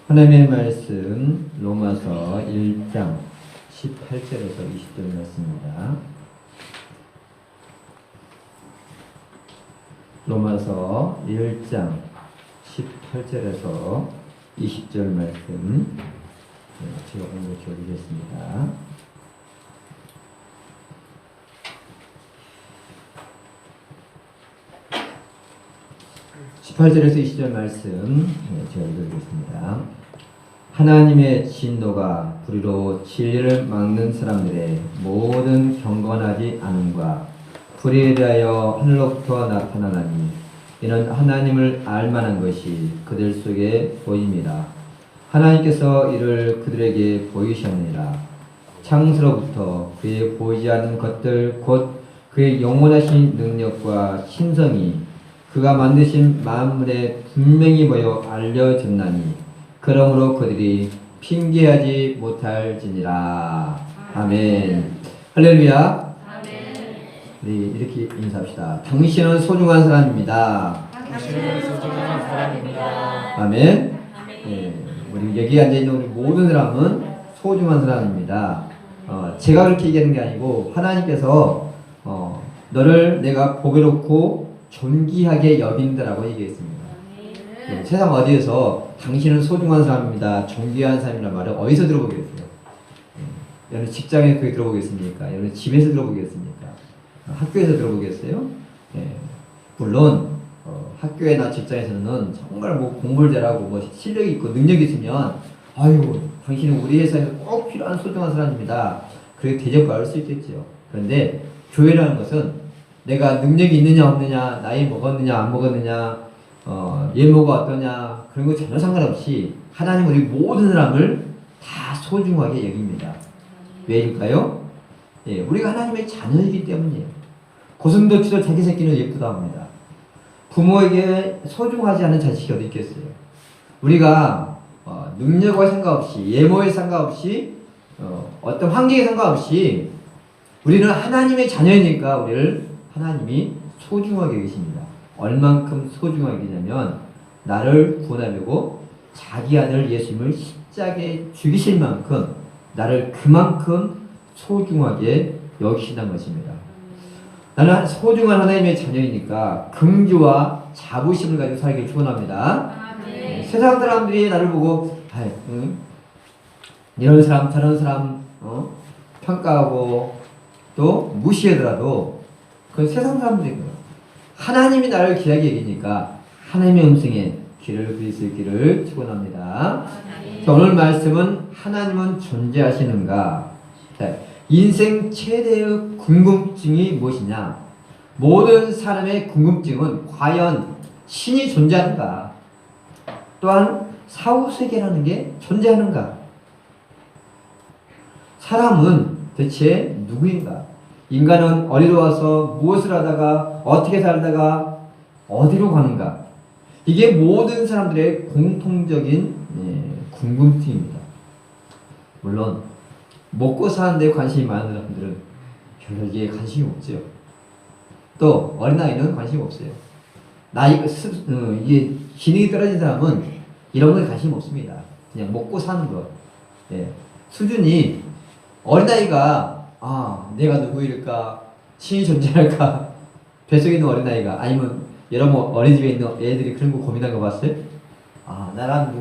하나님의 말씀 로마서 1장 18절에서 20절 말씀입니다. 로마서 1장 18절에서 20절 말씀 제가 오늘 읽어드리겠습니다. (18절에서 20절) 말씀 제가 읽어드리겠습니다. 하나님의 진노가 불의로 진리를 막는 사람들의 모든 경건하지 않음과 불의에 대하여 하늘로부터 나타나나니 이는 하나님을 알만한 것이 그들 속에 보임이라. 하나님께서 이를 그들에게 보이셨느니라. 창세로부터 그의 보이지 않는 것들 곧 그의 영원하신 능력과 신성이 그가 만드신 만물에 분명히 보여 알려졌나니 그러므로 그들이 핑계하지 못할지니라. 아멘. 할렐루야. 네, 이렇게 인사합시다. 당신은 소중한 사람입니다. 당신은 소중한 사람입니다. 아멘. 네, 우리 여기 앉아있는 우리 모든 사람은 소중한 사람입니다. 제가 그렇게 얘기하는 게 아니고 하나님께서 너를 내가 보배롭고 존귀하게 여긴다라고 얘기했습니다. 네, 세상 어디에서 당신은 소중한 사람입니다, 존귀한 사람이라는 말을 어디서 들어보겠어요? 여러분 직장에서 그게 들어보겠습니까? 여러분 집에서 들어보겠습니까? 학교에서 들어보겠어요? 물론 학교에나 직장에서는 정말 뭐 공부를 잘하고 뭐 실력이 있고 능력이 있으면 아유 당신은 우리 회사에서 꼭 필요한 소중한 사람입니다, 그렇게 대접받을 수 있겠죠. 그런데 교회라는 것은 내가 능력이 있느냐 없느냐, 나이 먹었느냐 안 먹었느냐, 예모가 어떠냐 그런 거 전혀 상관없이 하나님은 우리 모든 사람을 다 소중하게 여깁니다. 왜일까요? 우리가 하나님의 자녀이기 때문이에요. 고슴도치도 자기 새끼는 예쁘다 합니다. 부모에게 소중하지 않은 자식이 어디 있겠어요? 우리가 능력과 상관없이, 예모에 상관없이, 어떤 환경에 상관없이 우리는 하나님의 자녀이니까 우리를 하나님이 소중하게 계십니다. 얼만큼 소중하게 계냐면 나를 구원하려고 자기 아들 예수님을 십자가에 죽이실 만큼 나를 그만큼 소중하게 여기신다는 것입니다. 나는 소중한 하나님의 자녀이니까 긍지와 자부심을 가지고 살기를 축원합니다. 세상 사람들이 나를 보고 이런 사람 저런 사람 평가하고 또 무시하더라도 그건 세상 사람들인 거예요. 하나님이 나를 귀하게 여기니까 하나님의 음성에 귀를 부릴 수 있기를 축원합니다. 오늘 말씀은 하나님은 존재하시는가? 인생 최대의 궁금증이 무엇이냐? 모든 사람의 궁금증은 과연 신이 존재하는가? 또한 사후세계라는 게 존재하는가? 사람은 대체 누구인가? 인간은 어디로 와서 무엇을 하다가 어떻게 살다가 어디로 가는가? 이게 모든 사람들의 공통적인 궁금증입니다. 물론 먹고 사는 데 관심이 많은 사람들은 별로 이게 관심이 없죠. 또 어린아이는 관심 없어요. 이게 기능이 떨어진 사람은 이런 거에 관심 없습니다. 그냥 먹고 사는 것. 수준이 어린아이가 내가 누구일까? 신이 존재할까? 뱃속에 있는 어린아이가 아니면 여러분 어린이집에 있는 애들이 그런 거 고민한 거 봤어요? 나란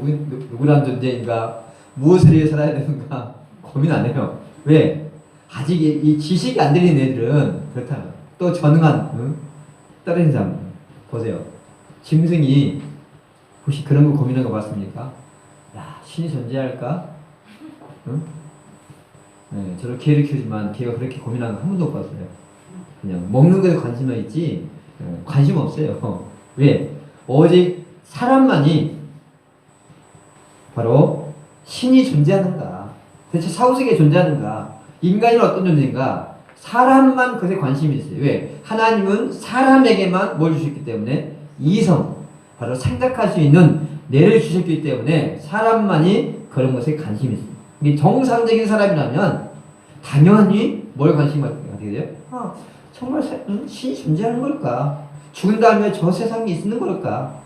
누구란 존재인가? 무엇을 위해 살아야 되는가? 고민 안 해요. 왜? 아직 이 지식이 안 들리는 애들은 그렇다는 거예요. 또 전능한 떨어진 사람 보세요. 짐승이 혹시 그런 거 고민한 거 봤습니까? 야, 신이 존재할까? 저를 개를 키우지만 개가 그렇게 고민하는 거 한 번도 못 봤어요. 그냥 먹는 거에 관심만 있지 관심 없어요. 왜? 오직 사람만이 바로 신이 존재하는가, 대체 사후세계에 존재하는가, 인간이 어떤 존재인가, 사람만 그것에 관심이 있어요. 왜? 하나님은 사람에게만 뭘 주셨기 때문에 이성, 바로 생각할 수 있는 뇌를 주셨기 때문에 사람만이 그런 것에 관심이 있어요. 이게 정상적인 사람이라면 당연히 뭘 관심 갖게 돼요? 정말 신이 존재하는 걸까? 죽은 다음에 저 세상에 있는 걸까?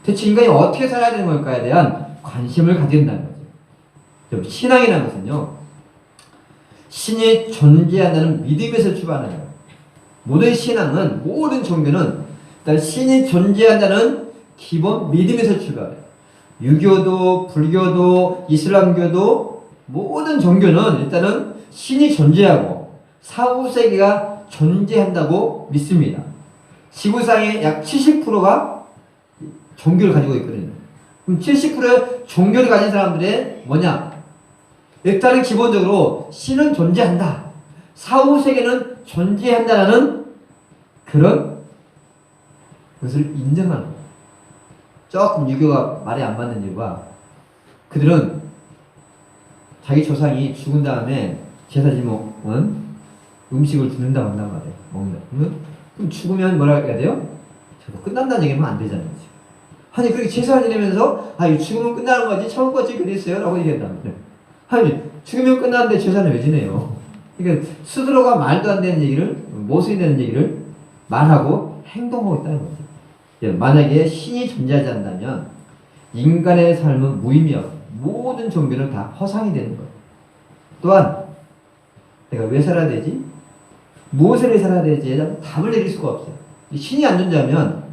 대체 인간이 어떻게 살아야 되는 걸까에 대한 관심을 가지게 된다는 거죠. 신앙이라는 것은요, 신이 존재한다는 믿음에서 출발해요. 모든 신앙은, 모든 종교는 일단 신이 존재한다는 기본 믿음에서 출발해요. 유교도, 불교도, 이슬람교도 모든 종교는 일단은 신이 존재하고 사후세계가 존재한다고 믿습니다. 지구상의 약 70%가 종교를 가지고 있거든요. 그럼 70%의 종교를 가진 사람들의 뭐냐? 일단은 기본적으로 신은 존재한다. 사후세계는 존재한다라는 그런 것을 인정하는 거예요. 조금 유교가 말이 안 맞는 이유가 그들은 자기 조상이 죽은 다음에 제사 지목은 음식을 죽는다고 한단 말이에요. 먹는다. 그럼 죽으면 뭐라 해야 돼요? 저도 끝난다는 얘기하면 안 되잖아요. 아니 그렇게 제사를 지내면서 이 죽으면 끝나는 거지 천국까지 그랬어요? 라고 얘기한단 말이에요. 아니 죽으면 끝나는데 제사는 왜 지내요? 그러니까 스스로가 말도 안 되는 얘기를 모순이 되는 얘기를 말하고 행동하고 있다는 거죠. 만약에 신이 존재하지 않는다면 인간의 삶은 무의미하고 모든 종교는 다 허상이 되는 거예요. 또한 내가 왜 살아야 되지? 무엇을 위해 살아야 되지에 대한 답을 내릴 수가 없어요. 신이 안 존재하면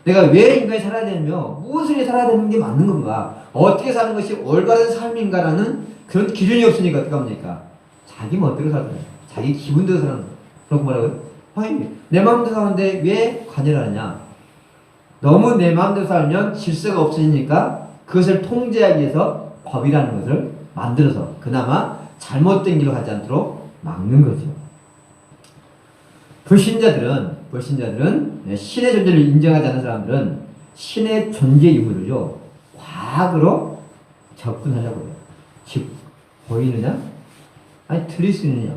내가 왜 인간이 살아야 되며 무엇을 위해 살아야 되는 게 맞는 건가? 어떻게 사는 것이 올바른 삶인가라는 그런 기준이 없으니까 어떡합니까? 자기 멋대로 살잖아요. 자기 기분대로 사는 거예요. 그렇고 뭐라고요? 아니 내 마음대로 사는데 왜 관여를 하느냐? 너무 내 마음대로 살면 질서가 없어지니까 그것을 통제하기 위해서 법이라는 것을 만들어서 그나마 잘못된 길로 가지 않도록 막는 거죠. 불신자들은 신의 존재를 인정하지 않는 사람들은 신의 존재 유무를요 과학으로 접근하려고 해요. 즉 보이느냐? 아니 들릴 수 있느냐?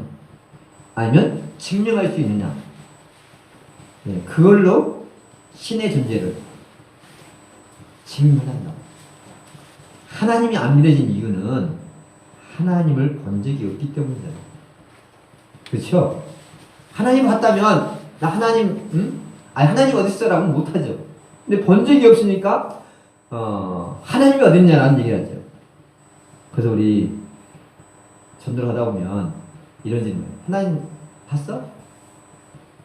아니면 증명할 수 있느냐? 그걸로 신의 존재를 증명한다. 하나님이 안 믿어진 이유는 하나님을 본 적이 없기 때문이다. 그렇죠? 하나님 봤다면 나 하나님 하나님 어디 있어라고 못하죠. 근데 본 적이 없으니까 하나님이 어디 있냐라는 얘기를 하죠. 그래서 우리 전도를 하다 보면 이런 질문, 하나님 봤어?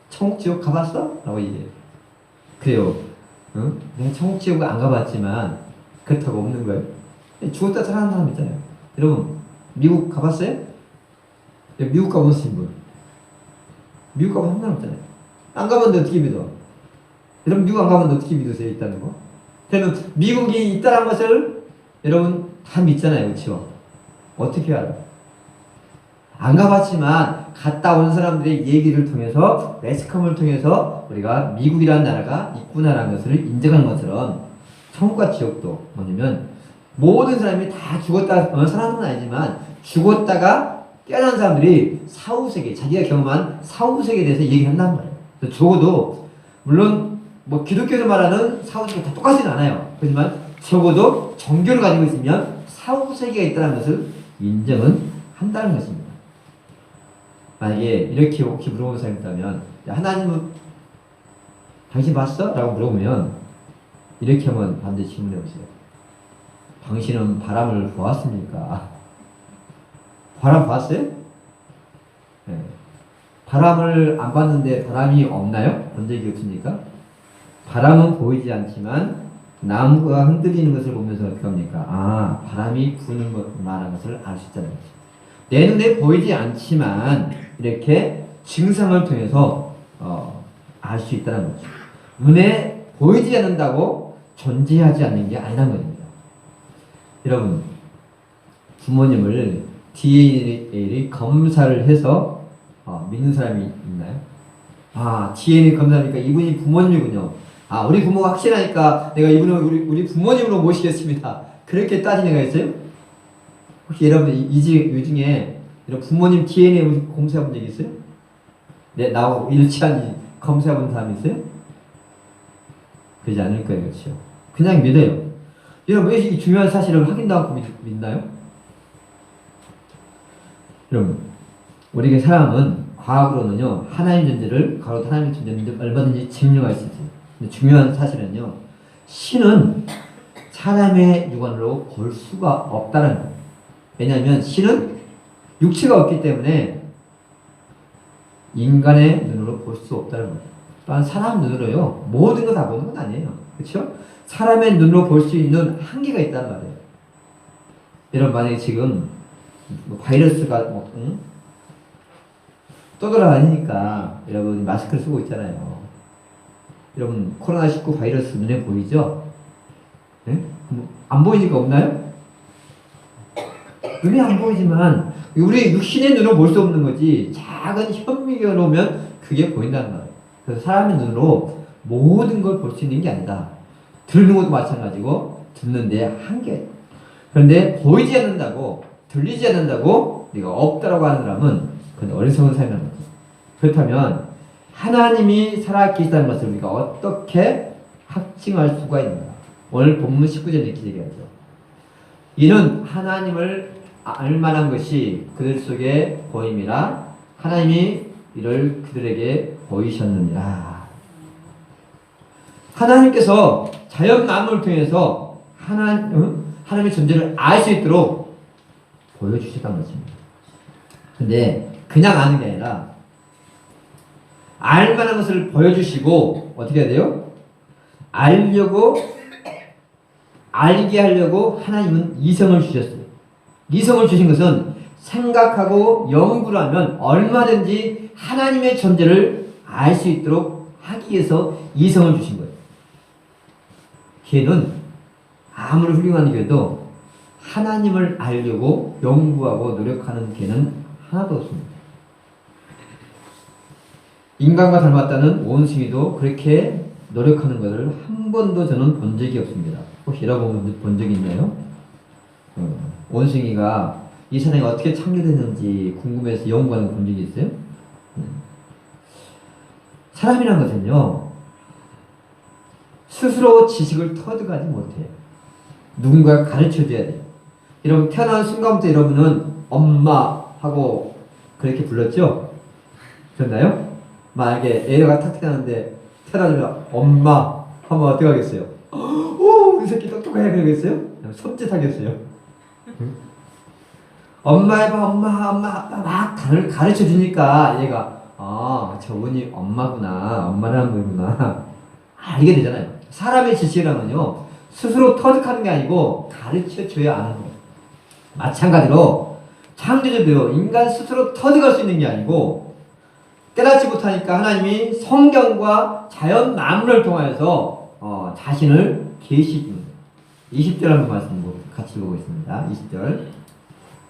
천국 지옥 가봤어? 라고 얘기해요. 그래요. 내가 천국 지옥을 안 가봤지만 그렇다고 없는 거예요. 죽었다 살아난 사람 있잖아요. 여러분 미국 가봤어요? 미국 가보신 분. 미국 가본 한 사람 없잖아요. 안 가봤는데 어떻게 믿어? 여러분 미국 안 가봤는데 어떻게 믿으세요? 있다는 거? 그러면 미국이 있다는 것을 여러분 다 믿잖아요. 그렇죠? 어떻게 알아요? 안 가봤지만 갔다 온 사람들의 얘기를 통해서 매스컴을 통해서 우리가 미국이라는 나라가 있구나라는 것을 인정하는 것처럼 천국과 지옥도 뭐냐면 모든 사람이 다 죽었다 살아난 건 아니지만 죽었다가 깨어난 사람들이 사후세계 자기가 경험한 사후세계에 대해서 얘기한단 말이에요. 적어도 물론 뭐 기독교에서 말하는 사후세계가 다 똑같지는 않아요. 하지만 적어도 종교를 가지고 있으면 사후세계가 있다는 것을 인정은 한다는 것입니다. 만약에 이렇게 혹시 물어보는 사람이 있다면 하나님은 당신 봤어? 라고 물어보면 이렇게 하면 반드시 질문해 보세요. 당신은 바람을 보았습니까? 바람 봤어요? 네. 바람을 안 봤는데 바람이 없나요? 본 적이 없으니까? 바람은 보이지 않지만 나무가 흔들리는 것을 보면서 어떻게 합니까? 바람이 부는 것만한 것을 알 수 있다는 거죠. 내 눈에 보이지 않지만 이렇게 증상을 통해서 알 수 있다는 거죠. 눈에 보이지 않는다고 존재하지 않는 게 아니라는 겁니다. 여러분 부모님을 DNA 검사를 해서 믿는 사람이 있나요? DNA 검사니까 이분이 부모님이군요. 우리 부모가 확실하니까 내가 이분을 우리 부모님으로 모시겠습니다. 그렇게 따지는 애가 있어요? 혹시 여러분 이 중에 부모님 DNA 검사해본 적 있어요? 네, 나하고 일치한 검사해본 사람 있어요? 그러지 않을 거예요. 그렇죠? 그냥 믿어요. 여러분 왜 이 중요한 사실을 확인도 않고 믿나요? 여러분 우리에게 사람은 과학으로는요 하나님 존재를 하나님의 존재를 얼마든지 증명할 수 있어요. 근데 중요한 사실은요, 신은 사람의 육안으로 볼 수가 없다는 거예요. 왜냐하면 신은 육체가 없기 때문에 인간의 눈으로 볼 수 없다는 거예요. 또한 사람 눈으로요, 모든 거 다 보는 건 아니에요. 그렇죠? 사람의 눈으로 볼 수 있는 한계가 있다는 말이에요. 여러분, 만약에 지금 뭐 바이러스가 떠돌아다니니까 여러분 마스크를 쓰고 있잖아요. 여러분, 코로나19 바이러스 눈에 보이죠? 네? 안 보이니까 없나요? 눈에 안 보이지만 우리 육신의 눈으로 볼 수 없는 거지, 작은 현미경을 오면 그게 보인다는 거예요. 그래서 사람의 눈으로 모든 걸 볼 수 있는 게 아니다. 듣는 것도 마찬가지고 듣는데 한계. 그런데 보이지 않는다고, 들리지 않는다고 우리가 없다라고 하는 사람은 그건 어리석은 삶이라는 거죠. 그렇다면 하나님이 살아계시다는 것을 우리가 어떻게 확증할 수가 있는가? 오늘 본문 19절에 이렇게 얘기하죠. 이는 하나님을 알만한 것이 그들 속에 보임이라 하나님이 이를 그들에게 보이셨느니라. 하나님께서 자연 만물을 통해서 하나님의 존재를 알 수 있도록 보여주셨다는 것입니다. 근데 그냥 아는 게 아니라 알만한 것을 보여주시고 어떻게 해야 돼요? 알게 하려고 하나님은 이성을 주셨어요. 이성을 주신 것은 생각하고 연구를 하면 얼마든지 하나님의 존재를 알 수 있도록 하기 위해서 이성을 주신 거예요. 걔는 아무리 훌륭한 교도 하나님을 알려고 연구하고 노력하는 걔는 하나도 없습니다. 인간과 닮았다는 원숭이도 그렇게 노력하는 것을 한 번도 저는 본 적이 없습니다. 혹시 여러분 본 적이 있나요? 원숭이가 이 세상이 어떻게 창조됐는지 궁금해서 연구하는 거 본 적이 있어요? 사람이란 것은요, 스스로 지식을 터득하지 못해요. 누군가 가르쳐줘야 돼요. 여러분, 태어난 순간부터 여러분은 엄마 하고 그렇게 불렀죠? 그랬나요? 만약에 애가 탁 태어났는데 태어나면 엄마 하면 어떻게 하겠어요? 오, 이 새끼 똑똑해 그러겠어요? 섬찟하겠어요? 엄마 해봐, 엄마, 아빠 막 가르쳐 주니까 얘가 저분이 엄마구나, 엄마라는 거구나 알게 되잖아요. 사람의 지식이라면요, 스스로 터득하는 게 아니고 가르쳐 줘야 아는 거예요. 마찬가지로 창조주도요, 인간 스스로 터득할 수 있는 게 아니고 깨닫지 못하니까 하나님이 성경과 자연 만물을 통하여서 자신을 계시해 주는 거예요. 20절 한번 말씀 같이 보겠습니다. 20절.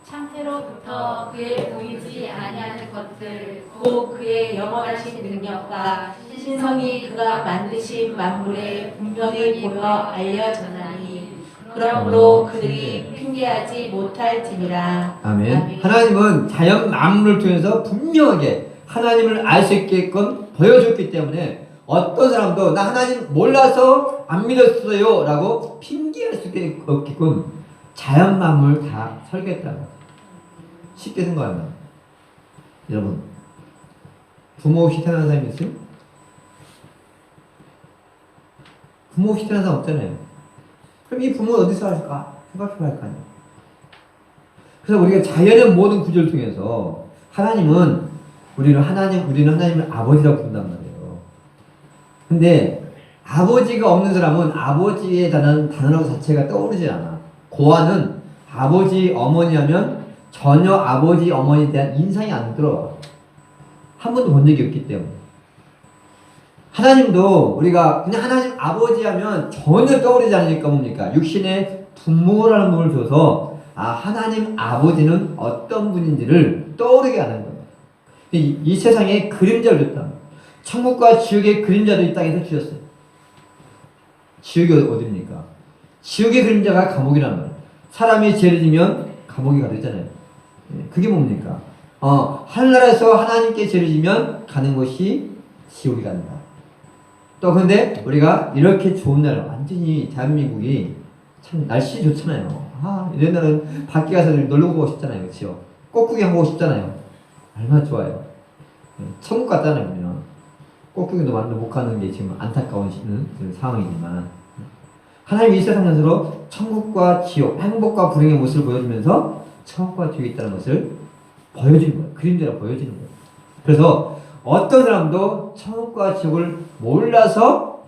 창세로부터 그의 보이지 아니하는 것들 곧 그의 영원하신 능력과 신성이 그가 만드신 만물에 분명히 보여 알려졌나니 그러므로 그들이 핑계하지 못할지니라. 아멘. 하나님은 자연 만물을 통해서 분명하게 하나님을 알 수 있게끔 보여줬기 때문에 어떤 사람도 나 하나님 몰라서 안 믿었어요 라고 핑계할 수 없게끔 자연 만물 다 설계했다는 거예요. 쉽게 생각하면 여러분, 부모 없이 태어난 사람이 있어요? 부모 없이 태어난 사람 없잖아요. 그럼 이 부모는 어디서 할까? 생각해봐야 할 거 아니에요. 그래서 우리가 자연의 모든 구조를 통해서 우리는 하나님을 아버지라고 부른단 말이에요. 근데 아버지가 없는 사람은 아버지에 대한 단어 자체가 떠오르지 않아. 고아는 아버지, 어머니 하면 전혀 아버지, 어머니에 대한 인상이 안 들어와. 한 번도 본 적이 없기 때문에. 하나님도 우리가 그냥 하나님 아버지 하면 전혀 떠오르지 않으니까 뭡니까? 육신의 부모라는 분을 줘서 하나님 아버지는 어떤 분인지를 떠오르게 하는 거예요. 이 세상에 그림자를 줬다. 천국과 지옥의 그림자도 이 땅에서 주셨어요. 지옥이 어디입니까? 지옥의 그림자가 감옥이라는 거예요. 사람이 죄를 지면 감옥에 가도 있잖아요. 그게 뭡니까? 하늘나라에서 하나님께 죄를 지면 가는 곳이 지옥이란다. 또 근데 우리가 이렇게 좋은 나라, 완전히 대한민국이 참 날씨 좋잖아요. 이런 날은 밖에 가서 놀러 가고 싶잖아요. 그렇죠? 꽃구경 하고 싶잖아요. 얼마나 좋아요. 천국 같잖아요. 그러면 꼭두기도 만도 못 가는 게 지금 안타까운 상황이지만 하나님이 이 세상에서 천국과 지옥, 행복과 불행의 모습을 보여주면서 천국과 지옥이 있다는 것을 보여주는 거예요. 그림대로 보여주는 거예요. 그래서 어떤 사람도 천국과 지옥을 몰라서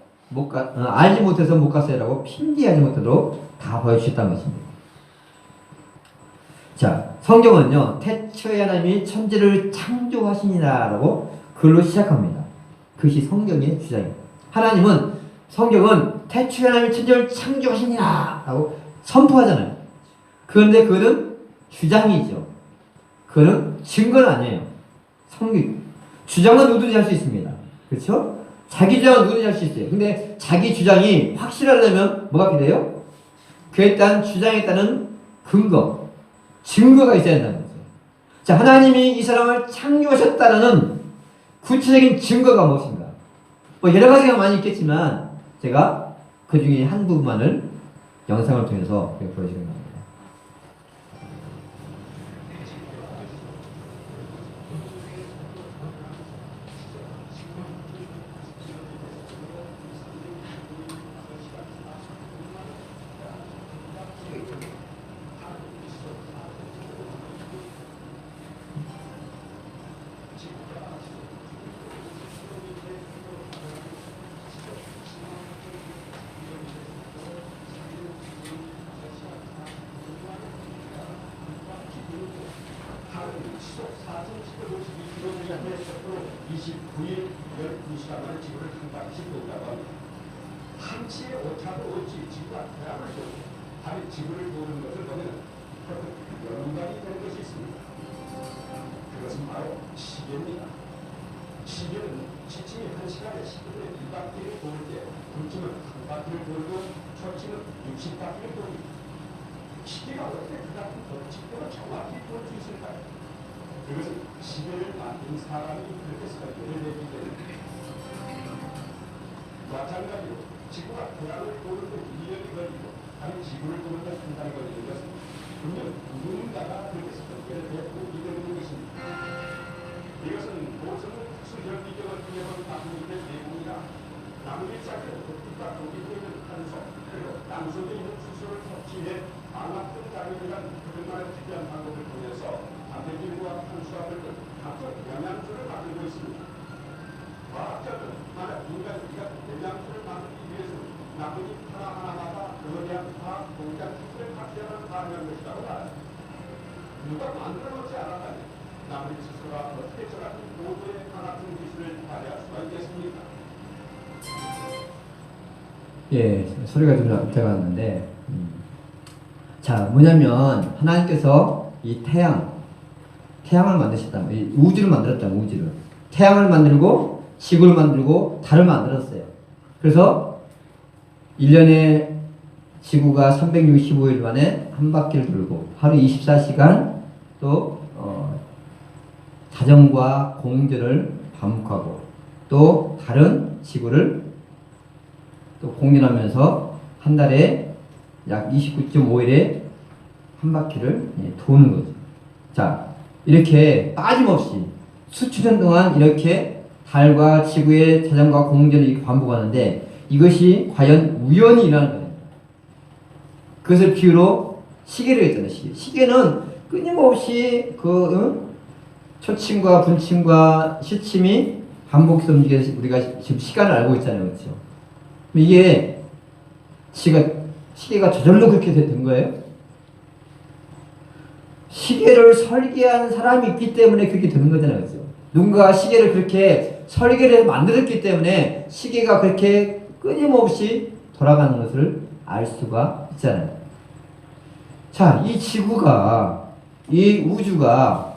알지 못해서 못 갔어요라고 핑계하지 못해도 다 보여주셨다는 것입니다. 자, 성경은요, 태초에 하나님이 천지를 창조하시니라라고 글로 시작합니다. 그것이 성경의 주장입니다. 성경은 태초에 하나님이 천지를 창조하시니라라고 선포하잖아요. 그런데 그거는 주장이죠. 그거는 증거는 아니에요. 주장은 누구든지 할 수 있습니다. 그렇죠? 자기 주장은 누구든지 할 수 있어요. 근데 자기 주장이 확실하려면 뭐가 필요해요? 그에 따른 주장에 따른 증거가 있어야 된다는 거죠. 자, 하나님이 이 사람을 창조하셨다는 구체적인 증거가 무엇인가? 뭐 여러 가지가 많이 있겠지만 제가 그 중에 한 부분만을 영상을 통해서 보여드리는 겁니다. 지구를 도는 것을 보면 연관이 되는 것이 있습니다. 그것은 바로 시계입니다. 시계는 지침이 1시간에 10분에 1바퀴를 돌 때 불침은 1바퀴를 돌고 초침은 60바퀴를 돕니다. 시계가 어떻게 그 같은 법칙대로 정확히 돌 수 있을까요? 그것은 시계를 만든 사람이 그렇게 설계를 내기 때문에 마찬가지로 지구가 태양을 도는 데 2년이 걸리고 아니 지구를 도는 데 한 달이 걸리는 것은 분명 누군가가 그렇게 설계를 했고 이루는 것입니다. 이것은 모성은 특수혈기경을 통해서 나무에 내공이라 나무의 짝을 독특과 독이 있는 탄소 그리고 땅 속에 있는 수소를 섭취해 방압된 장애이란 그들만의 특이한 방법을 통해서 단백질과 탄수화물 등 각종 영양소를 만들고 있습니다. 과학자들은 만약 인간이가 영양소를 만들기 위해서는 나뭇잎 하나하나마다 거대한 화학 공장 기술을 갖춰야 가능한 것이라고 말합니다. 누가 만들어놓지 않았다면 나뭇잎 스스로가 어떻게 저같은 고도의 화학적 기술을 발휘할 수가 있겠습니까? 예, 소리가 좀 들어갔는데 자, 뭐냐면 하나님께서 이 태양을 만드셨다. 이 우주를 만들었다. 우주를. 태양을 만들고 지구를 만들고 달을 만들었어요. 그래서 1년에 지구가 365일 만에 한 바퀴를 돌고 하루 24시간 또 자전과 공전을 반복하고 또 다른 지구를 또 공전하면서 한 달에 약 29.5일에 한 바퀴를 도는 거죠. 자, 이렇게 빠짐없이 수천 년 동안 이렇게 달과 지구의 자전과 공전을 반복하는데 이것이 과연 우연히 일어나는 거예요. 그것을 비유로 시계를 했잖아요. 시계는 끊임없이 초침과 분침과 시침이 반복해서 움직여서 우리가 지금 시간을 알고 있잖아요. 그렇죠? 이게 시계가 저절로 그렇게 된 거예요? 시계를 설계한 사람이 있기 때문에 그렇게 되는 거잖아요. 그렇죠? 누군가 시계를 그렇게 설계를 만들었기 때문에 시계가 그렇게 끊임없이 돌아가는 것을 알 수가 있잖아요. 자, 이 지구가, 이 우주가,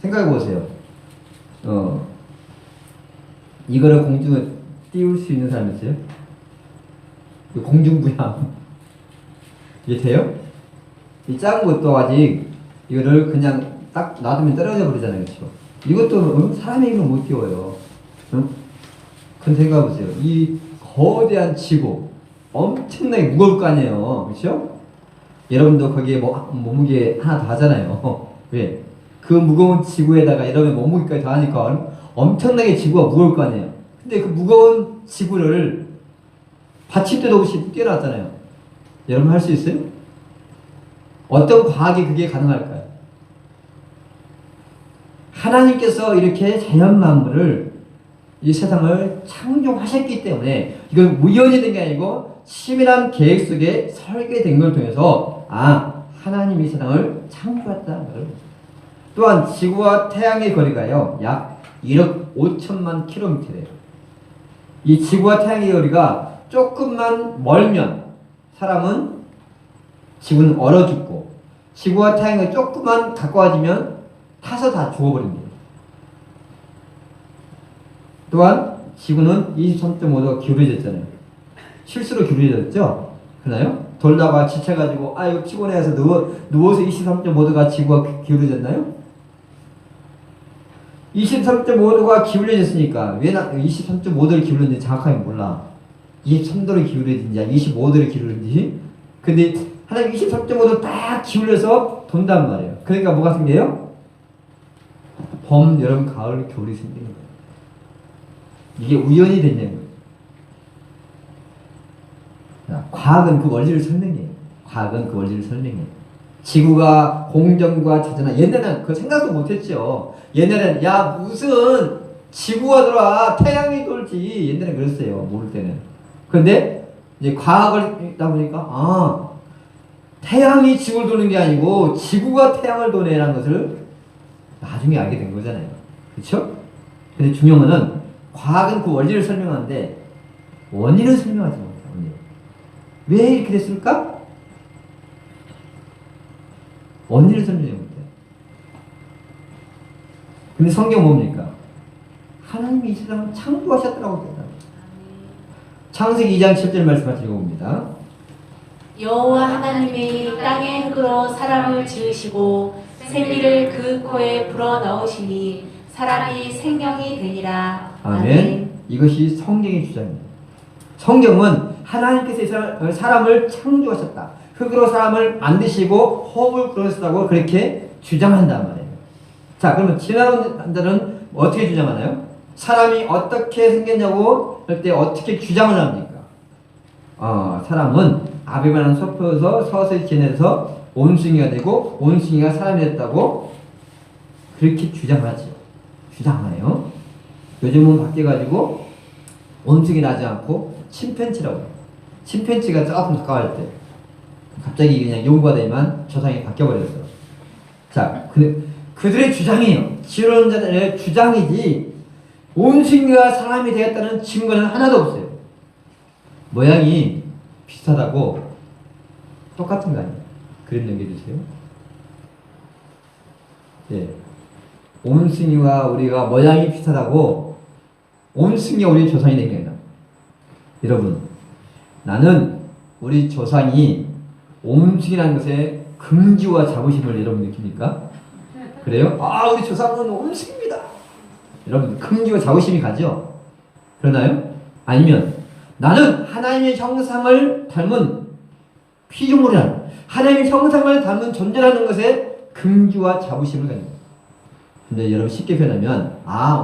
생각해 보세요. 이거를 공중에 띄울 수 있는 사람 있어요? 공중부양. 이게 돼요? 이 작은 것도 아직 이거를 그냥 딱 놔두면 떨어져 버리잖아요. 그렇죠? 이것도 사람의 힘을 못 띄워요. 그런 생각해 보세요. 이 거대한 지구 엄청나게 무거울 거 아니에요. 그렇죠? 여러분도 거기에 몸무게 하나 더 하잖아요. 왜? 그 무거운 지구에다가 여러분의 몸무게까지 더 하니까 엄청나게 지구가 무거울 거 아니에요. 근데 그 무거운 지구를 받침대도 없이 뛰어났잖아요. 여러분 할 수 있어요? 어떤 과학이 그게 가능할까요? 하나님께서 이렇게 자연 만물을 이 세상을 창조하셨기 때문에 이건 우연이 된 게 아니고 치밀한 계획 속에 설계된 걸 통해서 하나님이 이 세상을 창조했다는 것을. 또한 지구와 태양의 거리가요 약 1억 5천만 킬로미터래요. 이 지구와 태양의 거리가 조금만 멀면 사람은 지구는 얼어 죽고, 지구와 태양이 조금만 가까워지면 타서 다 죽어버립니다. 또한 지구는 23.5도 기울어졌잖아요. 실수로 기울어졌죠? 그나요? 돌다가 지쳐가지고 이거 피곤해서 누워서 23.5도가 지구가 기울어졌나요? 23.5도가 기울어졌으니까 왜 23.5도를 기울었는지 정확하게 몰라. 23도를 기울어진지 25도를 기울어진지. 근데 하나님 23.5도 딱 기울여서 돈단 말이에요. 그러니까 뭐가 생겨요? 봄, 여름, 가을, 겨울이 생기는 거예요. 이게 우연이 됐냐는 거예요. 과학은 그 원리를 설명해요. 과학은 그 원리를 설명해요. 지구가 공전과 자전화, 옛날에는 그 생각도 못했죠. 옛날에는 무슨 지구가 돌아 태양이 돌지, 옛날에는 그랬어요. 모를 때는. 그런데 이제 과학을 있다 보니까 태양이 지구를 도는 게 아니고 지구가 태양을 도네라는 것을 나중에 알게 된 거잖아요. 그렇죠? 근데 중요한 거는 과학은 그 원리를 설명하는데 원리를 설명하지 못해요. 왜 이렇게 됐을까? 원리를 설명해 못해요. 근데 성경 뭡니까? 하나님이 이 세상을 창조하셨다라고 했다. 창세기 2장 7절 말씀을 읽어봅니다. 여호와 하나님이 땅의 흙으로 사람을 지으시고 생기를 그 코에 불어 넣으시니 사람이 생명이 되니라. 아멘. 이것이 성경의 주장입니다. 성경은 하나님께서 사람을 창조하셨다. 흙으로 사람을 만드시고 호흡을 불어넣으셨다고 그렇게 주장한단 말이에요. 자, 그러면 진화론자들은 어떻게 주장하나요? 사람이 어떻게 생겼냐고 할 때 어떻게 주장을 합니까? 사람은 아비바라는 숲에서 서서히 지내서 원숭이가 되고 원숭이가 사람이 됐다고 그렇게 주장하죠. 주장하네요. 요즘은 바뀌어가지고 원숭이 나지 않고 침팬지라고 해요. 침팬지가 조금 가까워질 때 갑자기 그냥 연구가 되면 조상이 바뀌어버렸어요. 자, 그들의 주장이에요. 진화론자들의 주장이지 원숭이가 사람이 되었다는 증거는 하나도 없어요. 모양이 비슷하다고 똑같은 거 아니에요? 그림 넘겨주세요. 예. 원숭이와 우리가 모양이 비슷하다고 원숭이가 우리 조상이 된 게 아니라, 여러분, 나는 우리 조상이 원숭이라는 것에 긍지와 자부심을 여러분 느낍니까? 그래요? 우리 조상은 원숭이입니다. 여러분, 긍지와 자부심이 가죠? 그러나요? 아니면 나는 하나님의 형상을 닮은 피조물이라는, 하나님의 형상을 닮은 존재라는 것에 긍지와 자부심을 가집니다. 근데 여러분 쉽게 표현하면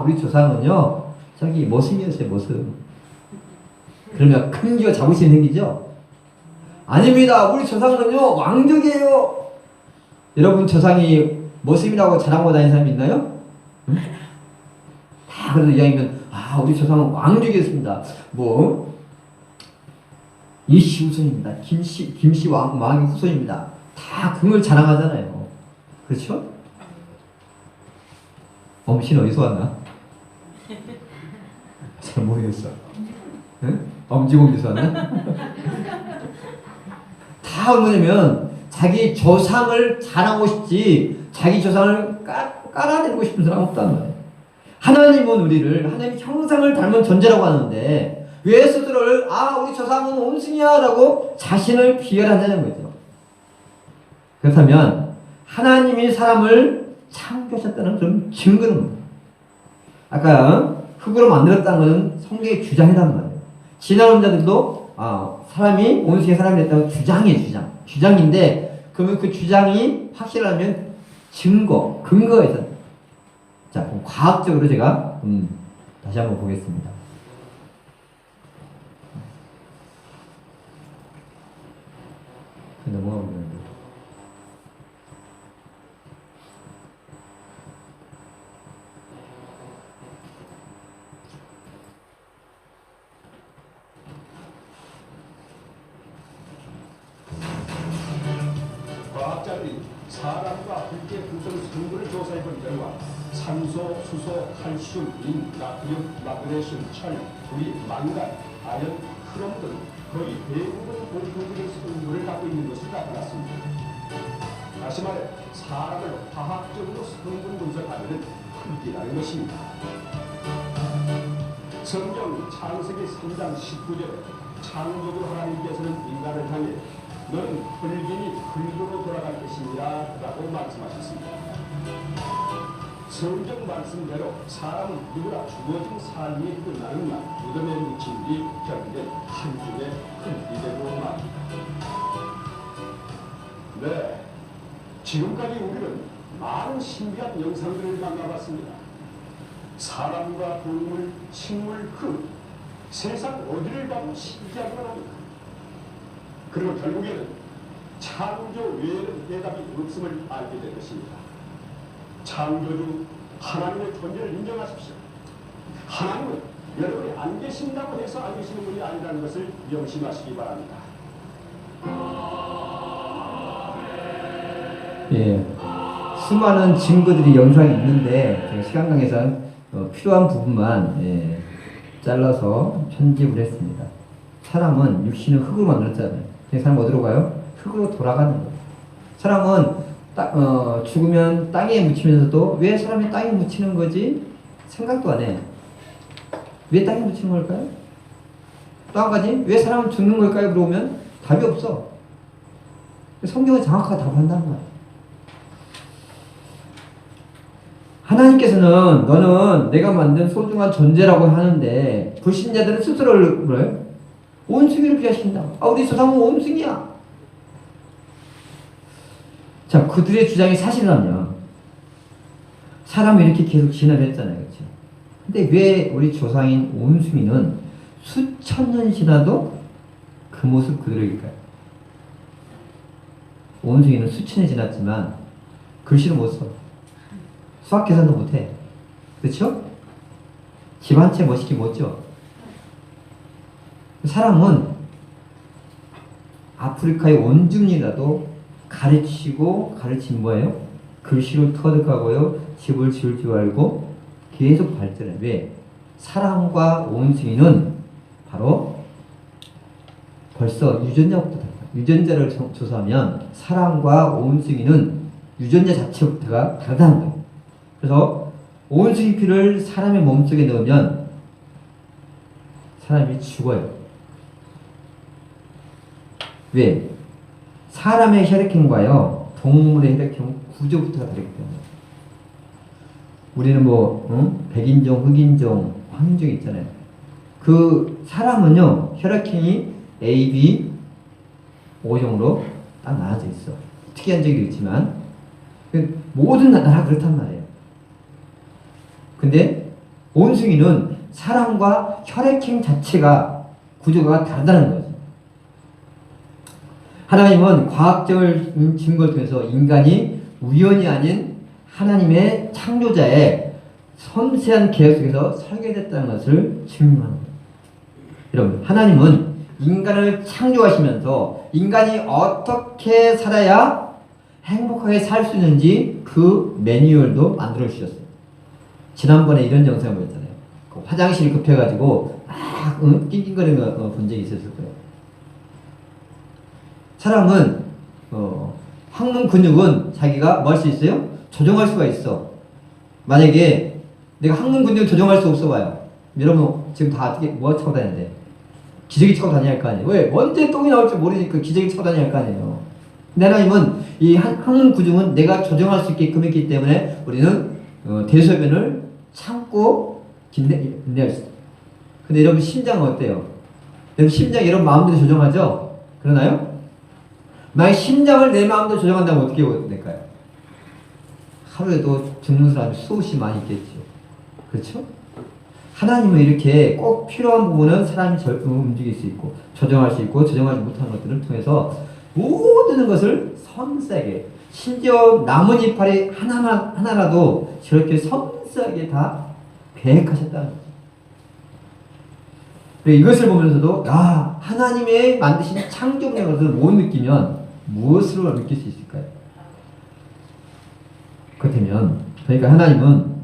우리 조상은요 저기 모습이었어요. 모습. 그러면 긍지와 자부심이 생기죠? 아닙니다. 우리 조상은요 왕족이에요. 여러분 조상이 모습이라고 자랑하고 다니는 사람이 있나요? 응? 다 그래도 이야기하면 우리 조상은 왕족이었습니다. 이씨 후손입니다. 김씨 왕의 후손입니다. 다 그걸 자랑하잖아요. 그렇죠? 엄씨는 어디서 왔나? 잘 모르겠어. 응? 엄지공에서 왔나? 다 뭐냐면 자기 조상을 자랑하고 싶지 자기 조상을 깔아내고 싶은 사람 없단 말이에요. 하나님은 우리를 하나님의 형상을 닮은 존재라고 하는데 왜 스스로를 우리 조상은 원숭이야 라고 자신을 비열한다는 거죠. 그렇다면 하나님이 사람을 창조하셨다는 좀 증거는 뭐예요? 아까 흙으로 만들었다는 것은 성경의 주장이란 말이에요. 진화론자들도 사람이 원숭이 사람이 됐다는 주장이에요. 주장인데 그러면 그 주장이 확실하면 근거가 있어요. 자, 그럼 과학적으로 제가 다시 한번 보겠습니다. 넘어가면 되는데. 과학자들이 사람과 불의 구성 성분을 조사해본 결과 산소, 수소, 칼슘, 린, 나트륨, 마그네슘, 철, 구리, 망간, 아연, 크롬 등 거의 대부분 공통적인 성분을 갖고 있는 것을 나타났습니다. 다시 말해 사람을 화학적으로 성분 분석하는 흙이라는 것입니다. 성경 창세기 3장 19절에 창조주 하나님께서는 인간을 향해 너는 흙이니 흙으로 돌아갈 것이니라 라고 말씀하셨습니다. 성경 말씀대로 사람은 누구나 주어진 삶이 끝나는 날 무덤에 묻힌 뒤 결국엔 한 줌의 흙이 되고 맙니다. 네, 지금까지 우리는 많은 신비한 영상들을 만나봤습니다. 사람과 동물, 식물, 흙, 세상 어디를 가도 신기하기만 합니다. 그리고 결국에는 창조 외에는 대답이 없음을 알게 될 것입니다. 창조주 하나님의 존재를 인정하십시오. 하나님은 여러분이 안 계신다고 해서 안 계시는 분이 아니라는 것을 명심하시기 바랍니다. 예, 수많은 증거들이 영상이 있는데 제가 시간 관계상 필요한 부분만 잘라서 편집을 했습니다. 사람은 육신을 흙으로 만들었잖아요. 사람 어디로 가요? 흙으로 돌아가는 거예요. 사람은 죽으면 땅에 묻히면서도 왜 사람이 땅에 묻히는 거지? 생각도 안 해. 왜 땅에 묻히는 걸까요? 또 한 가지, 왜 사람은 죽는 걸까요? 물어보면 답이 없어. 성경은 정확하게 답을 한다는 거야. 하나님께서는 너는 내가 만든 소중한 존재라고 하는데 불신자들은 스스로를 뭐래요? 원숭이를 비하신다. 아, 우리 조상은 원숭이야. 자, 그들의 주장이 사실이라면 사람이 이렇게 계속 진화했잖아요, 그렇죠? 근데 왜 우리 조상인 원숭이는 수천 년 지나도 그 모습 그대로일까요? 원숭이는 수천 년 지났지만 글씨를 못 써. 수학 계산도 못해. 그렇죠? 집 한 채 멋있게 못 지어. 사람은 아프리카의 원주민이라도 가르치고 가르친 뭐예요? 글씨를 터득하고요. 집을 지을 줄 알고 계속 발전해. 왜? 사람과 원숭이는 바로 벌써 유전자부터 달라. 유전자를 조사하면 사람과 원숭이는 유전자 자체부터가 다르다는 거예요. 그래서 원숭이 피를 사람의 몸속에 넣으면 사람이 죽어요. 왜? 사람의 혈액형과요 동물의 혈액형 구조부터가 다르기 때문에. 우리는 백인종, 흑인종, 황인종 있잖아요. 그 사람은요 혈액형이 A, B, O종으로 딱 나눠져 있어. 특이한 적이 있지만 모든 나라가 그렇단 말이에요. 근데 원숭이는 사람과 혈액형 자체가 구조가 다르다는 거죠. 하나님은 과학적인 증거를 통해서 인간이 우연이 아닌 하나님의 창조자의 섬세한 계획 속에서 설계됐다는 것을 증명하는 거예요. 여러분, 하나님은 인간을 창조하시면서 인간이 어떻게 살아야 행복하게 살 수 있는지 그 매뉴얼도 만들어 주셨어요. 지난번에 이런 영상을 보였잖아요. 그 화장실 급해가지고 막 낑낑거리는 거 본 적이 있었을 거예요. 사람은 항문 근육은 자기가 뭐 할 수 있어요? 조정할 수가 있어. 만약에 내가 항문 근육을 조정할 수 없어 봐요. 여러분 지금 다 어떻게 뭐 차고 다니는데? 기저귀 차고 다녀야 할 거 아니에요. 왜? 언제 똥이 나올지 모르니까 기저귀 차고 다녀야 할 거 아니에요. 근데 하나님은 이 항문 근육은 내가 조정할 수 있게끔 했기 때문에 우리는 대소변을 참고 긴내할 수 있어요. 근데 여러분 심장은 어때요? 여러분 심장 여러분 마음대로 조정하죠? 그러나요? 만약 심장을 내 마음대로 조정한다면 어떻게 될까요? 하루에도 죽는 사람이 수없이 많이 있겠죠. 그렇죠? 하나님은 이렇게 꼭 필요한 부분은 사람이 움직일 수 있고 조정할 수 있고 조정하지 못한 것들을 통해서 모든 것을 섬세하게, 심지어 나뭇 이파리 하나라도 저렇게 섬세하게 다 계획하셨다는 거죠. 이것을 보면서도 하나님의 만드신 창조물의 것을 못 느끼면 무엇으로 느낄 수 있을까요? 그렇다면 그러니까 하나님은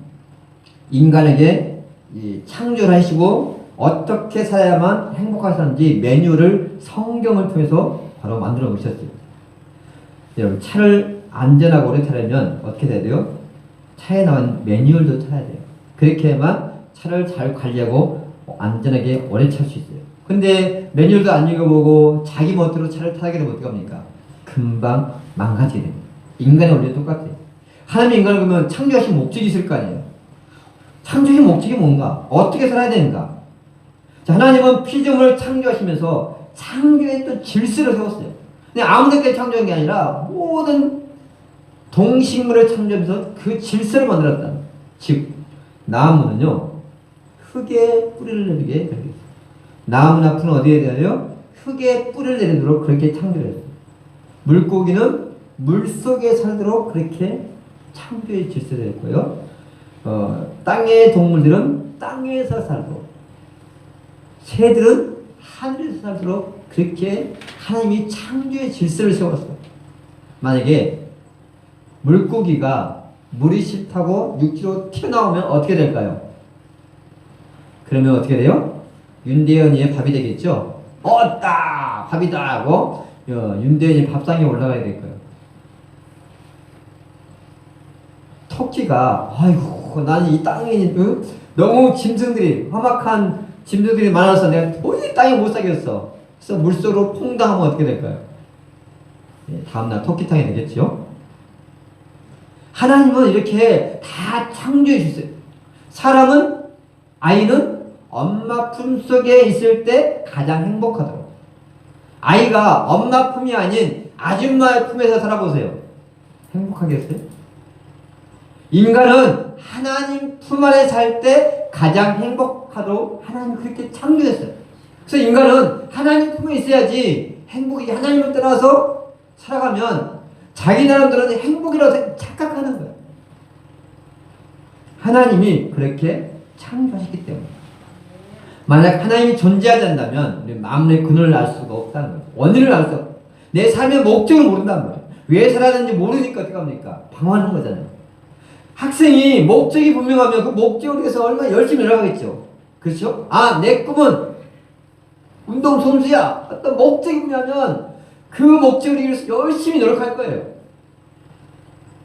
인간에게 창조를 하시고 어떻게 살아야만 행복하셨는지 매뉴얼을 성경을 통해서 바로 만들어 놓으셨어요. 여러분, 차를 안전하고 오래 타려면 어떻게 돼야 돼요? 차에 나온 매뉴얼도 타야 돼요. 그렇게 해야만 차를 잘 관리하고 안전하게 오래 탈 수 있어요. 근데 매뉴얼도 안 읽어보고 자기 멋대로 차를 타게 되면 어떡합니까? 금방 망가지게 됩니다. 인간의 원리도 똑같아요. 하나님이 인간을 보면 창조하신 목적이 있을 거 아니에요. 창조의 목적이 뭔가? 어떻게 살아야 되는가? 자, 하나님은 피조물을 창조하시면서 창조의 또 질서를 세웠어요. 그냥 아무 데까지 창조한 게 아니라 모든 동식물을 창조하면서 그 질서를 만들었다. 즉, 나무는요, 흙에 뿌리를 내리게 되겠어요. 나무나 풀은 어디에 대하여? 흙에 뿌리를 내리도록 그렇게 창조했어요. 물고기는 물 속에 살도록 그렇게 창조의 질서를 했고요. 땅의 동물들은 땅에서 살도록, 새들은 하늘에서 살도록 그렇게 하나님이 창조의 질서를 세웠어요. 만약에 물고기가 물이 싫다고 육지로 튀어나오면 어떻게 될까요? 그러면 어떻게 돼요? 윤대현이의 밥이 되겠죠? 어따! 밥이다! 하고 윤대현이 밥상에 올라가야 될 거예요. 토끼가 아이고 나는 이 땅에 너무 짐승들이 험악한 짐승들이 많아서 내가 도저히 땅에 못 살겠어. 그래서 물속으로 퐁당하면 어떻게 될까요? 다음날 토끼탕이 되겠죠? 하나님은 이렇게 다 창조해 주세요. 사람은, 아이는 엄마 품속에 있을 때 가장 행복하도록. 아이가 엄마 품이 아닌 아줌마의 품에서 살아보세요. 행복하겠어요? 인간은 하나님 품 안에 살 때 가장 행복하도록 하나님이 그렇게 창조했어요. 그래서 인간은 하나님 품에 있어야지 행복이지. 하나님을 떠나서 살아가면 자기 나름대로는 행복이라고 착각하는 거예요. 하나님이 그렇게 창조하셨기 때문에. 만약 하나님이 존재하지 않는다면 우리 마음의 근원을 알 수가 없다는 거예요. 원인을 알 수 없어요. 내 삶의 목적을 모른다는 거예요. 왜 살아야 되는지 모르니까 어떻게 합니까? 방황하는 거잖아요. 학생이 목적이 분명하면 그 목적을 위해서 얼마나 열심히 노력하겠죠. 그렇죠? 내 꿈은 운동선수야. 어떤 목적이 분명하면 그 목적을 위해서 열심히 노력할 거예요.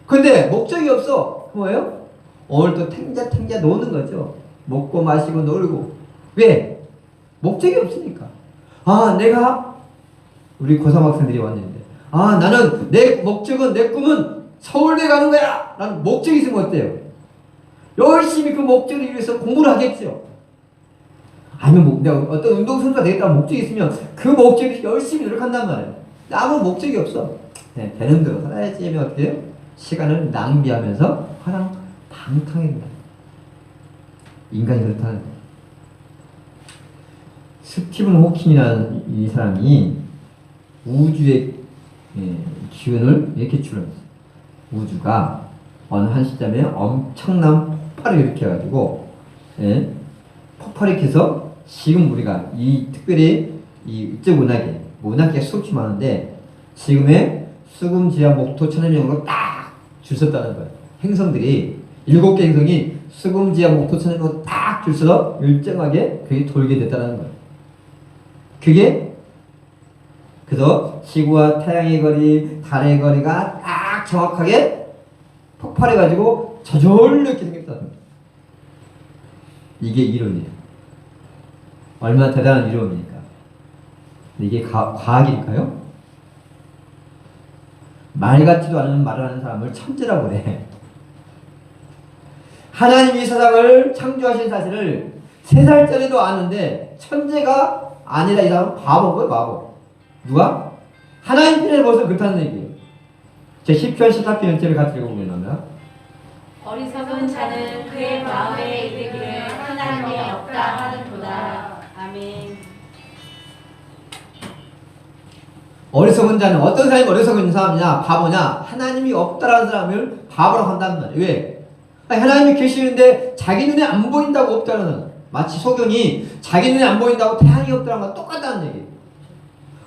근데 목적이 없어. 뭐예요? 오늘도 탱자 노는 거죠. 먹고 마시고 놀고. 왜? 목적이 없으니까. 내가 우리 고3 학생들이 왔는데 나는 내 목적은, 내 꿈은 서울대 가는 거야! 라는 목적이 있으면 어때요? 열심히 그 목적을 위해서 공부를 하겠죠. 아니면 내가 어떤 운동선수가 되겠다는 목적이 있으면 그 목적을 위해서 열심히 노력한단 말이에요. 아무 목적이 없어. 되는 대로 살아야지 하면 어떻게 해요? 시간을 낭비하면서 방탕해 된다. 인간이 그렇다는 거예요. 스티븐 호킹이라는 이 사람이 우주의 기운을 이렇게 추론했어요. 우주가 어느 한 시점에 엄청난 폭발을 일으켜가지고 폭발을 일으켜서 지금 우리가 특별히 이쪽 문학계 수없이 많은데 지금의 수금지와 목토 천연령으로 딱 줄 섰다는 거예요. 행성들이 7개 행성이 수금지와 목토 천연령으로 딱 줄 서서 일정하게 그게 돌게 됐다는 거예요. 그래서 지구와 태양의 거리, 달의 거리가 딱 정확하게 폭발해가지고 저절로 이렇게 생겼다는 거예요. 이게 이론이에요. 얼마나 대단한 이론입니까? 이게 과학일까요? 말 같지도 않은 말을 하는 사람을 천재라고 그래. 하나님이 세상을 창조하신 사실을 3살짜리도 아는데 천재가 아니라 이 사람은 바보인 거예요, 바보. 누가? 하나님 편에 벌써 그렇다는 얘기예요. 제 10편 14편 1절을 같이 읽어보면 어리석은 자는 그의 마음에 이르기를 하나님이 없다 하는도다. 아멘. 어리석은 자는 어떤 사람이 어리석은 사람이냐? 바보냐? 하나님이 없다라는 사람을 바보라고 한다는 말이에요. 왜? 아니, 하나님이 계시는데 자기 눈에 안 보인다고 없다는, 마치 소경이 자기 눈에 안 보인다고 태양이 없다는 건 똑같다는 얘기예요.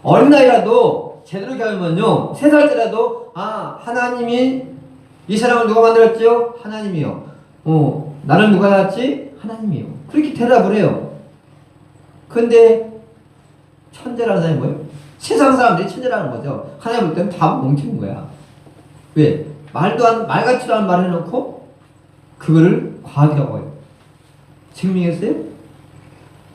어린아이라도 제대로 배우면요, 3살때라도 하나님이 이 사람을 누가 만들었지요? 하나님이요. 나를 누가 낳았지? 하나님이요. 그렇게 대답을 해요. 근데 천재라는 사람이 뭐예요? 세상 사람들이 천재라는 거죠. 하나님 볼 때는 다 멍청인 거야. 왜? 말 같지도 않은 말을 해놓고 그거를 과학이라고 해요. 증명했어요?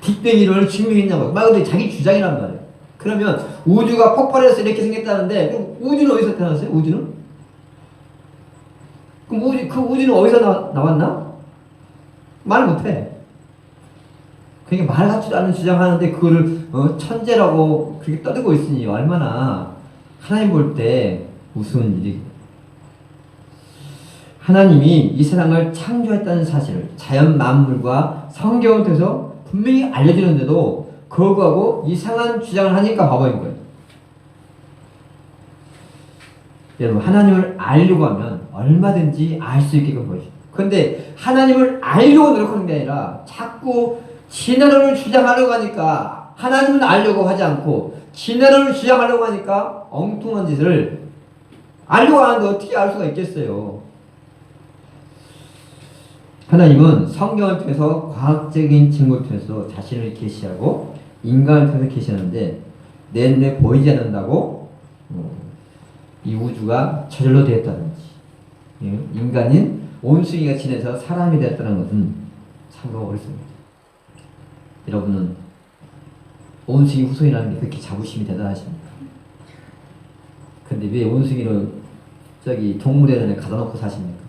빅뱅이론을 증명했냐고요. 말 그대로 자기 주장이란 말이에요. 그러면 우주가 폭발해서 이렇게 생겼다는데 그럼 우주는 어디서 태어났어요? 우주는? 그럼 그 우주는 어디서 나왔나? 말 못해. 그러니까 말 같지도 않은 주장하는데 그거를 천재라고 그렇게 떠들고 있으니 얼마나 하나님 볼 때 우스운 일이. 하나님이 이 세상을 창조했다는 사실을 자연 만물과 성경을 통해서 분명히 알려주는데도 거부하고 이상한 주장을 하니까 바보인 거예요. 여러분, 하나님을 알려고 하면 얼마든지 알 수 있게끔 보여줘요. 그런데 하나님을 알려고 노력하는 게 아니라 자꾸 진화론을 주장하려고 하니까, 하나님을 알려고 하지 않고 진화론을 주장하려고 하니까 엉뚱한 짓을 알려고 하는데 어떻게 알 수가 있겠어요. 하나님은 성경을 통해서 과학적인 증거를 통해서 자신을 계시하고 인간을 통해서 계시하는데 내 눈에 보이지 않는다고 이 우주가 저절로 되었다든지 인간인 온숭이가 지내서 사람이 되었다는 것은 참으로 어렵습니다. 여러분은 온숭이 후손이라는 게 그렇게 자부심이 대단하십니까? 근데 왜 온숭이를 동물원에 가다 놓고 사십니까?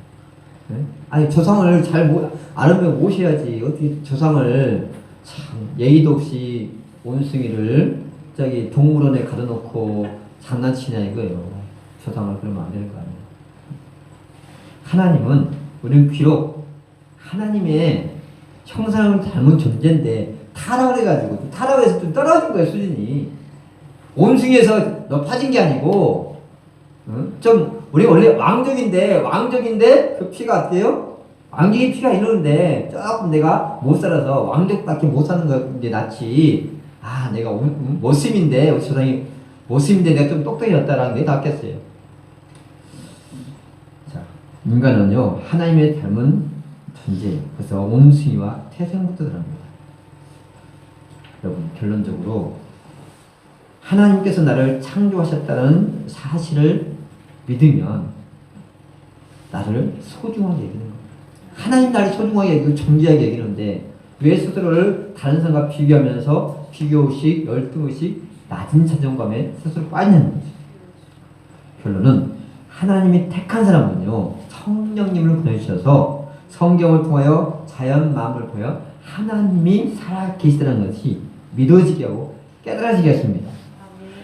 네? 아니, 조상을 잘 알으면 모셔야지. 어떻게 조상을 참 예의도 없이 온숭이를 동물원에 가다 놓고 장난치냐 이거예요. 조상을 그러면 안 되는 거 아니에요. 하나님은 우리는 비록 하나님의 형상을 닮은 존재인데 타락을 해가지고, 타락해서 좀 떨어진 거예요, 수준이. 온숭이에서 높아진 게 아니고, 우리 원래 왕족인데 그 피가 어때요? 왕족의 피가 이러는데 조금 내가 못 살아서 왕족밖에 못 사는 게 낫지. 내가 모심인데, 우리 조상이 모심인데 내가 좀 똑똑해졌다라는 게 낫겠어요. 자, 인간은요, 하나님의 닮은 존재, 그래서 온숭이와 태생부터 들어갑니다. 여러분, 결론적으로 하나님께서 나를 창조하셨다는 사실을 믿으면 나를 소중하게 여기는 거예요. 하나님 나를 소중하게 여기고 존귀하게 여기는데 왜 스스로를 다른 사람과 비교하면서 비교의식, 열등의식, 낮은 자존감에 스스로 빠지는 거죠. 결론은 하나님이 택한 사람은요, 성령님을 보내주셔서 성경을 통하여 자연 마음을 보여 하나님이 살아계시다는 것이 믿어지게 하고 깨달아지게 하십니다.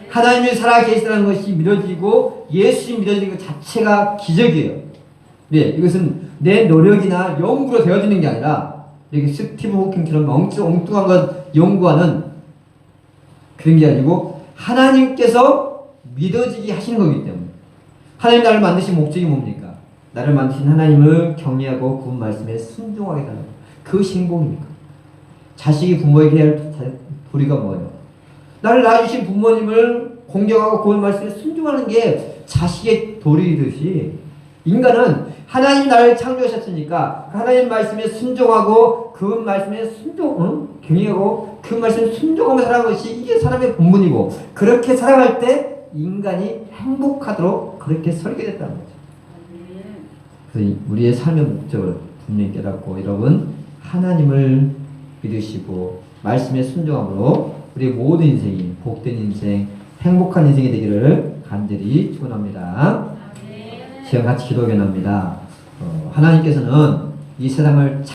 하나님이 살아계시다는 것이 믿어지고 예수님 믿어지는 것 자체가 기적이에요. 네, 이것은 내 노력이나 연구로 되어지는 게 아니라 이렇게 스티브 호킹처럼 엉뚱한 것 연구하는 그런 게 아니고 하나님께서 믿어지게 하시는 거기 때문에. 하나님 나를 만드신 목적이 뭡니까? 나를 만드신 하나님을 경외하고 그 말씀에 순종하게 하는 그것이 행복입니까? 자식이 부모에게 해야 할 도리가 뭐예요? 나를 낳아주신 부모님을 공경하고 그 말씀에 순종하는 게 자식의 도리이듯이 인간은 하나님 나를 창조하셨으니까 하나님 말씀에 순종하고 그 말씀에 경외하고 그 말씀에 순종하며 살아가는 것이 이게 사람의 본분이고 그렇게 살아갈 때 인간이 행복하도록 그렇게 설계됐다는 거죠. 그래서 우리의 삶의 목적을 분명히 깨닫고 여러분 하나님을 믿으시고 말씀에 순종함으로 우리의 모든 인생이 복된 인생, 행복한 인생이 되기를 간절히 축원합니다. 시간 같이 기도하게 합니다. 하나님께서는 이 세상을